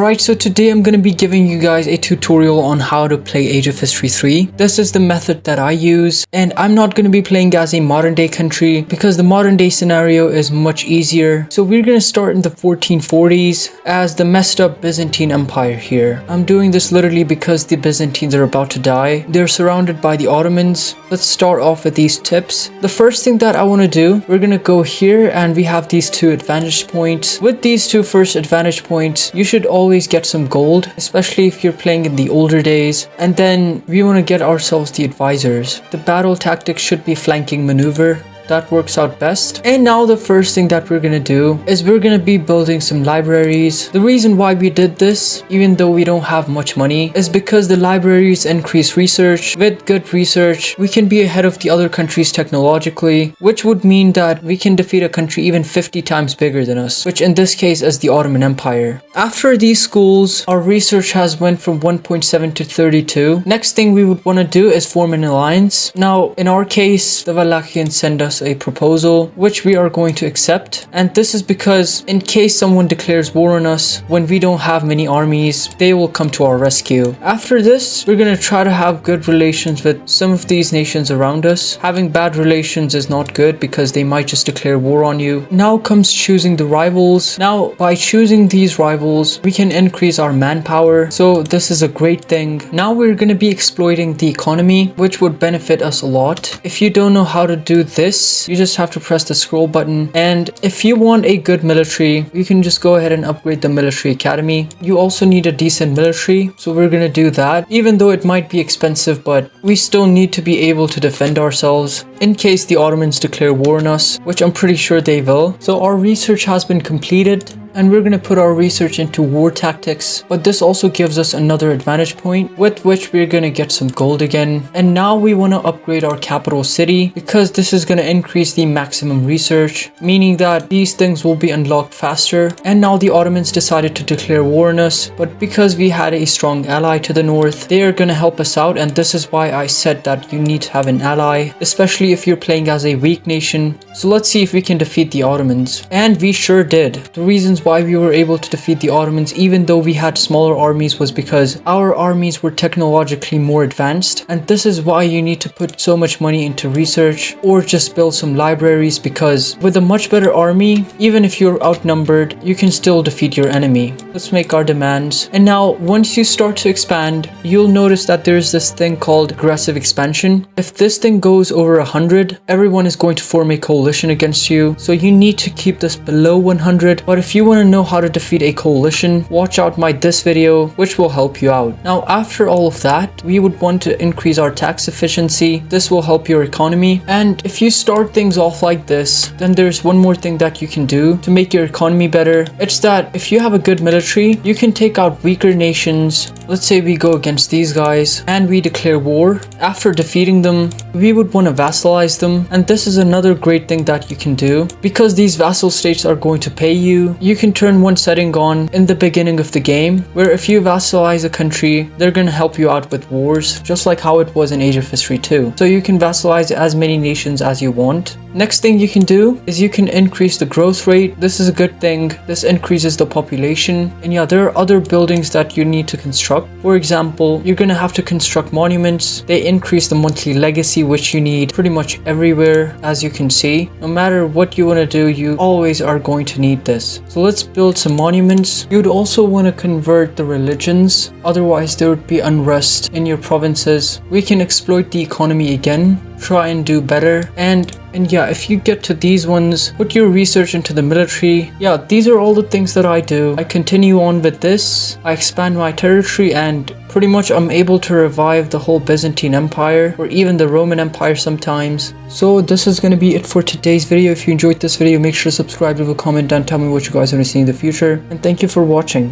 Alright, so today I'm going to be giving you guys a tutorial on how to play Age of History 3. This is the method that I use, and I'm not going to be playing as a modern day country because the modern day scenario is much easier. So we're going to start in the 1440s as the messed up Byzantine Empire here. I'm doing this literally because the Byzantines are about to die. They're surrounded by the Ottomans. Let's start off with these tips. The first thing that I want to do, we're going to go here and we have these two advantage points. With these two first advantage points, you should always get some gold, especially if you're playing in the older days. And then we want to get ourselves the advisors. The battle tactic should be flanking maneuver. That works out best. And now the first thing that we're gonna do is we're gonna be building some libraries. The reason why we did this, even though we don't have much money, is because the libraries increase research. With good research, we can be ahead of the other countries technologically, which would mean that we can defeat a country even 50 times bigger than us, which in this case is the Ottoman Empire. After these schools, our research has went from 1.7 to 32. Next thing we would want to do is form an alliance. Now, in our case, the Wallachians send us a proposal which we are going to accept, and this is because in case someone declares war on us when we don't have many armies, they will come to our rescue. After this, we're going to try to have good relations with some of these nations around us. Having bad relations is not good because they might just declare war on you. Now comes choosing the rivals. Now by choosing these rivals, we can increase our manpower, so this is a great thing. Now we're going to be exploiting the economy, which would benefit us a lot. If you don't know how to do this, you just have to press the scroll button, and if you want a good military, you can just go ahead and upgrade the military academy. You also need a decent military, so we're gonna do that, even though it might be expensive, but we still need to be able to defend ourselves in case the Ottomans declare war on us, which I'm pretty sure they will. So our research has been completed, and we're going to put our research into war tactics, but this also gives us another advantage point with which we're going to get some gold again. And now we want to upgrade our capital city because this is going to increase the maximum research, meaning that these things will be unlocked faster. And now the Ottomans decided to declare war on us, but because we had a strong ally to the north, they are going to help us out, and this is why I said that you need to have an ally, especially if you're playing as a weak nation. So let's see if we can defeat the Ottomans. And we sure did. The reasons why we were able to defeat the Ottomans even though we had smaller armies was because our armies were technologically more advanced, and this is why you need to put so much money into research or just build some libraries, because with a much better army, even if you're outnumbered, you can still defeat your enemy. Let's make our demands. And now once you start to expand, you'll notice that there's this thing called aggressive expansion. If this thing goes over 100, everyone is going to form a coalition against you, so you need to keep this below 100. But if you want to know how to defeat a coalition, watch out my this video, which will help you out. Now after all of that, we would want to increase our tax efficiency. This will help your economy, and if you start things off like this, then there's one more thing that you can do to make your economy better. It's that if you have a good military, you can take out weaker nations. Let's say we go against these guys and we declare war. After defeating them, we would want to vassalize them, and this is another great thing that you can do because these vassal states are going to pay you. You can turn one setting on in the beginning of the game where if you vassalize a country, they're going to help you out with wars, just like how it was in Age of History 2. So you can vassalize as many nations as you want. Next thing you can do is you can increase the growth rate. This is a good thing. This increases the population. And yeah, there are other buildings that you need to construct. For example, you're going to have to construct monuments. They increase the monthly legacy, which you need pretty much everywhere, as you can see. No matter what you want to do, you always are going to need this. So let's build some monuments. You'd also want to convert the religions, otherwise there would be unrest in your provinces. We can exploit the economy again, try and do better, and yeah, if you get to these ones, put your research into the military. Yeah, these are all the things that I do. I continue on with this, I expand my territory, and pretty much I'm able to revive the whole Byzantine Empire or even the Roman Empire sometimes. So this is going to be it for today's video. If you enjoyed this video, make sure to subscribe, leave a comment, and tell me what you guys want to see in the future, and thank you for watching.